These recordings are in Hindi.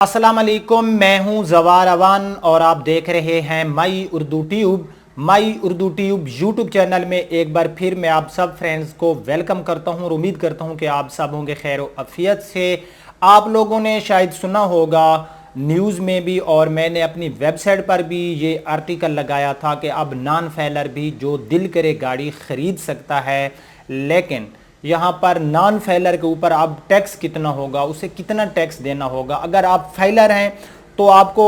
अस्सलाम वालेकुम, मैं हूं जवार अवान और आप देख रहे हैं माई उर्दू ट्यूब यूट्यूब चैनल में एक बार फिर मैं आप सब फ्रेंड्स को वेलकम करता हूं और उम्मीद करता हूं कि आप सब होंगे खैर अफियत से। आप लोगों ने शायद सुना होगा न्यूज़ में भी और मैंने अपनी वेबसाइट पर भी ये आर्टिकल लगाया था कि अब नॉन फेलर भी जो दिल करे गाड़ी ख़रीद सकता है, लेकिन यहाँ पर नॉन फेलर के ऊपर अब टैक्स कितना होगा, उसे कितना टैक्स देना होगा। अगर आप फेलर हैं तो आपको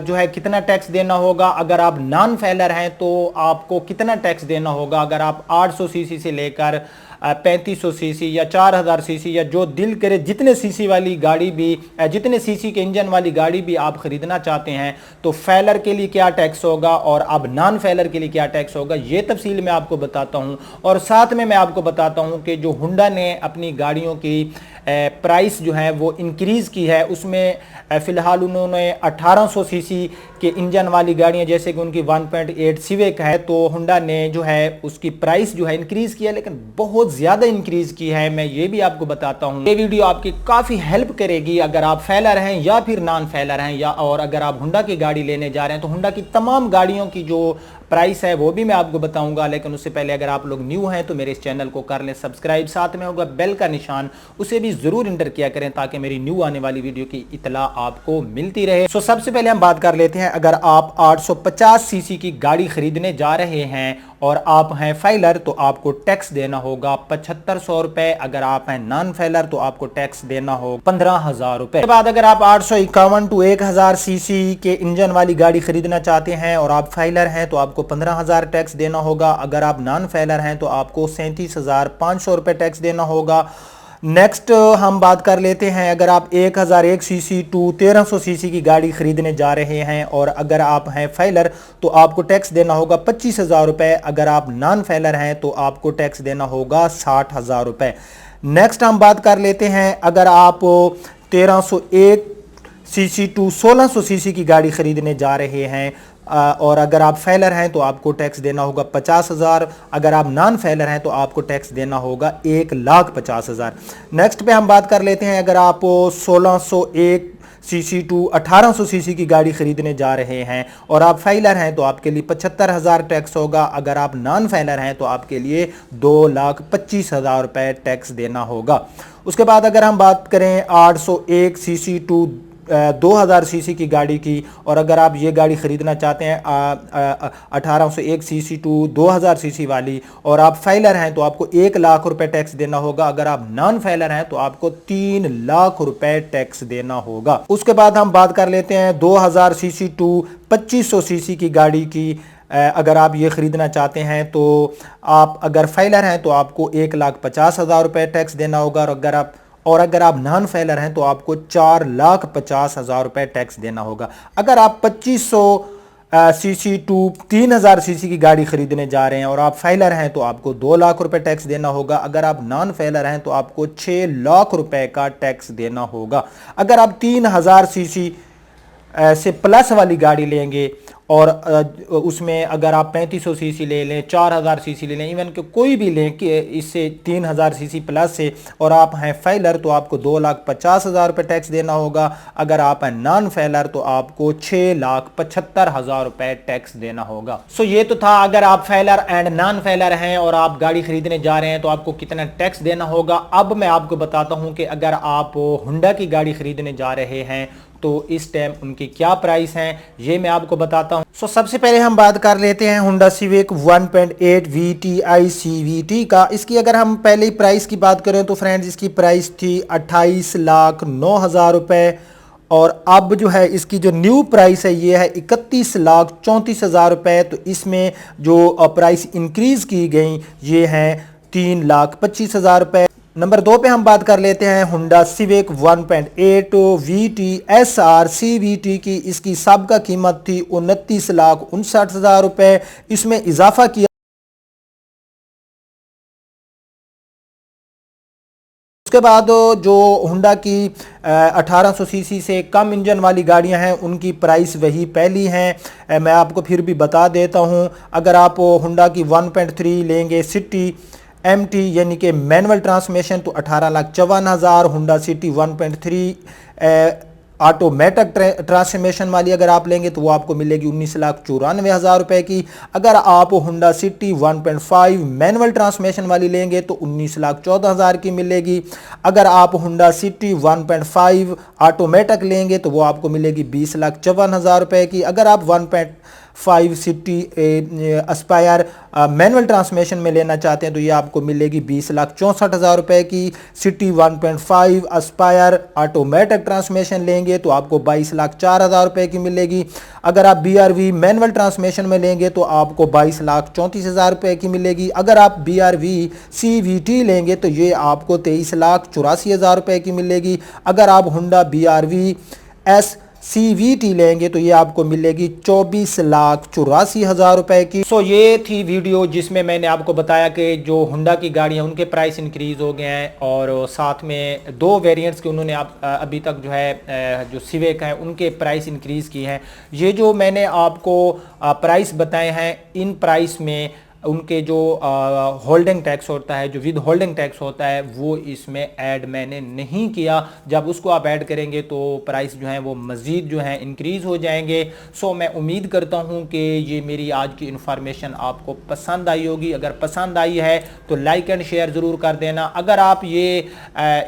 जो है कितना टैक्स देना होगा, अगर आप नॉन फेलर हैं तो आपको कितना टैक्स देना होगा। अगर आप 800 सीसी से लेकर 3500 सीसी या 4000 सीसी या जो दिल करे जितने सीसी वाली गाड़ी भी, जितने सीसी के इंजन वाली गाड़ी भी आप खरीदना चाहते हैं तो फेलर के लिए क्या टैक्स होगा और अब नॉन फेलर के लिए क्या टैक्स होगा, ये तफसील मैं आपको बताता हूं। और साथ में मैं आपको बताता हूं कि जो हुंडा ने अपनी गाड़ियों की प्राइस जो है वो इंक्रीज़ की है, उसमें फ़िलहाल उन्होंने 1800 सीसी के इंजन वाली गाड़ियां जैसे कि उनकी 1.8 सिविक है तो हुंडा ने जो है उसकी प्राइस जो है इंक्रीज़ किया, लेकिन बहुत ज़्यादा इंक्रीज़ की है। मैं ये भी आपको बताता हूँ, ये वीडियो आपकी काफ़ी हेल्प करेगी अगर आप फेलर हैं या फिर नॉन फेलर हैं, या और अगर आप हुंडा की गाड़ी लेने जा रहे हैं तो हुंडा की तमाम गाड़ियों की जो प्राइस है वो भी मैं आपको बताऊंगा। लेकिन उससे पहले अगर आप लोग न्यू हैं तो मेरे इस चैनल को कर लें सब्सक्राइब, साथ में होगा बेल का निशान, उसे भी जरूर इंटर किया करें ताकि मेरी न्यू आने वाली वीडियो की इतला आपको मिलती रहे। सो सबसे पहले हम बात कर लेते हैं, अगर आप 850 सीसी की गाड़ी खरीदने जा रहे हैं और आप हैं फेलर तो आपको टैक्स देना होगा 7500 रुपए। अगर आप हैं नॉन फेलर तो आपको टैक्स देना होगा 15,000 रुपए। उसके बाद अगर आप 851 टू 1000 सीसी के इंजन वाली गाड़ी खरीदना चाहते हैं और आप फेलर हैं तो आपको 15,000 टैक्स देना होगा। अगर आप नॉन फेलर हैं तो आपको 37,500 रुपए टैक्स देना होगा। नेक्स्ट हम बात कर लेते हैं, अगर आप 1001 सीसी टू 1300 सीसी की गाड़ी खरीदने जा रहे हैं और अगर आप हैं फेलर तो आपको टैक्स देना होगा 25,000 रुपए। अगर आप नॉन फेलर हैं तो आपको टैक्स देना होगा 60,000 रुपए। नेक्स्ट हम बात कर लेते हैं, अगर आप 1301 सीसी टू 1600 सीसी की गाड़ी खरीदने जा रहे हैं और अगर आप फेलर हैं तो आपको टैक्स देना होगा 50,000। अगर आप नॉन फेलर हैं तो आपको टैक्स देना होगा 1,50,000। नेक्स्ट पे हम बात कर लेते हैं, अगर आप 1601 सीसी टू 1800 सीसी की गाड़ी खरीदने जा रहे हैं और आप फेलर हैं तो आपके लिए 75,000 टैक्स होगा। अगर आप नॉन फेलर हैं तो आपके लिए 2,25,000 रुपए टैक्स देना होगा। उसके बाद अगर हम बात करें 801 सीसी टू 2000 सीसी की गाड़ी की और अगर आप ये गाड़ी खरीदना चाहते हैं 1801 सीसी टू 2000 सीसी वाली और आप फेलर हैं तो आपको 1,00,000 रुपए टैक्स देना होगा। अगर आप नॉन फेलर हैं तो आपको 3,00,000 रुपए टैक्स देना होगा। उसके बाद हम बात कर लेते हैं 2000 सीसी टू 2500 सीसी की गाड़ी की। अगर आप ये खरीदना चाहते हैं तो आप अगर फेलर हैं तो आपको 1,50,000 रुपए टैक्स देना होगा और अगर आप नॉन फेलर हैं तो आपको 4,50,000 रुपए टैक्स देना होगा। अगर आप 2500 सीसी टू 3000 सीसी की गाड़ी खरीदने जा रहे हैं और आप फेलर हैं तो आपको 2,00,000 रुपए टैक्स देना होगा। अगर आप नॉन फेलर हैं तो आपको 6,00,000 रुपए का टैक्स देना होगा। अगर आप 3000 सीसी से प्लस वाली गाड़ी लेंगे और उसमें अगर आप 3500 सीसी ले लें, 4000 सीसी ले लें, इवन कि कोई भी लें कि इससे 3000 सीसी प्लस से और आप हैं फेलर तो आपको 2,50,000 रुपये टैक्स देना होगा। अगर आप हैं नॉन फेलर तो आपको 6,75,000 रुपये टैक्स देना होगा। सो ये तो था अगर आप फेलर एंड नॉन फेलर हैं और आप गाड़ी खरीदने जा रहे हैं तो आपको कितना टैक्स देना होगा। अब मैं आपको बताता हूं कि अगर आप हुंडा की गाड़ी खरीदने जा रहे हैं तो इस टाइम उनकी क्या प्राइस हैं, ये मैं आपको बताता हूं। सो सबसे पहले हम बात कर लेते हैं हुंडा सिविक 1.8 VTI CVT का। इसकी अगर हम पहले ही प्राइस की बात करें तो फ्रेंड्स इसकी प्राइस थी 28,09,000 रुपए और अब जो है इसकी जो न्यू प्राइस है ये है 31,34,000 रुपए। तो इसमें जो प्राइस इंक्रीज़ की गई ये है 3,25,000 रुपए। नंबर 2 पे हम बात कर लेते हैं हुंडा सिविक 1.8 VTSR CVT की। इसकी सबका कीमत थी 29,59,000 रुपए। इसमें इजाफा किया। उसके बाद जो हुंडा की 1800 सीसी से कम इंजन वाली गाड़ियां हैं उनकी प्राइस वही पहली हैं। मैं आपको फिर भी बता देता हूं, अगर आप हुंडा की 1.3 लेंगे सिटी MT यानी कि मैनुअल ट्रांसमिशन तो 18,54,000। हुंडा सिटी 1.3 ऑटोमेटिक ट्रांसमिशन वाली अगर आप लेंगे तो वो आपको मिलेगी 19,94,000 रुपए की। अगर आप होंडा सिटी 1.5 मैनुअल ट्रांसमिशन वाली लेंगे तो 19,14,000 की मिलेगी। अगर आप होंडा सिटी 1.5 ऑटोमेटिक लेंगे तो वो आपको मिलेगी 20,54,000 रुपए की। अगर आप 1.5 सिटी एस्पायर मैनुअल ट्रांसमिशन में लेना चाहते हैं तो ये आपको मिलेगी 20,64,000 रुपए की। सिटी 1.5 एस्पायर ऑटोमेटिक ट्रांसमिशन लेंगे तो आपको 22,04,000 रुपए की मिलेगी। अगर आप BRV मैनुअल ट्रांसमिशन में लेंगे तो आपको 22,34,000 रुपए की मिलेगी। अगर आप BRV CVT लेंगे तो ये आपको 23,84,000 रुपए की मिलेगी। अगर आप होंडा BRV CVT लेंगे तो ये आपको मिलेगी 24,84,000 रुपए की। ये थी वीडियो जिसमें मैंने आपको बताया कि जो होंडा की गाड़ी है उनके प्राइस इंक्रीज हो गए हैं और साथ में 2 वेरिएंट्स के उन्होंने अभी तक जो है जो सिविक है उनके प्राइस इंक्रीज किए हैं। ये जो मैंने आपको प्राइस बताए हैं इन प्राइस में उनके जो होल्डिंग टैक्स होता है, जो विद होल्डिंग टैक्स होता है, वो इसमें ऐड मैंने नहीं किया। जब उसको आप ऐड करेंगे तो प्राइस जो है वो मज़ीद जो है इंक्रीज़ हो जाएंगे। मैं उम्मीद करता हूँ कि ये मेरी आज की इन्फॉर्मेशन आपको पसंद आई होगी। अगर पसंद आई है तो लाइक एंड शेयर ज़रूर कर देना। अगर आप ये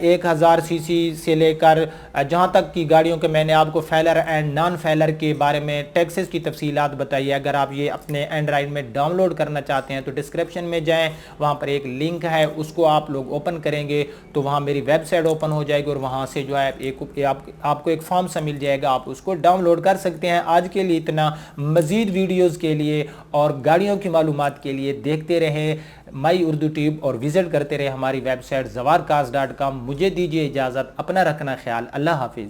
1000 सीसी से लेकर जहाँ तक की गाड़ियों के मैंने आपको फेलर एंड नॉन फेलर के बारे में टैक्सेस की तफसीलात बताई है, अगर आप ये अपने एंड्रॉइड में डाउनलोड करना चाहते हैं तो डिस्क्रिप्शन में जाएं, वहां पर एक लिंक है, उसको आप लोग ओपन करेंगे तो वहां मेरी वेबसाइट ओपन हो जाएगी और वहां से जो है आपको एक फॉर्म सा मिल जाएगा, आप उसको डाउनलोड कर सकते हैं। आज के लिए इतना। मजीद वीडियोस के लिए और गाड़ियों की मालूमात के लिए देखते रहें माई उर्दू ट्यूब और विजिट करते रहे हमारी वेबसाइट zawarcars.com। मुझे दीजिए इजाजत, अपना रखना ख्याल, अल्लाह हाफिज।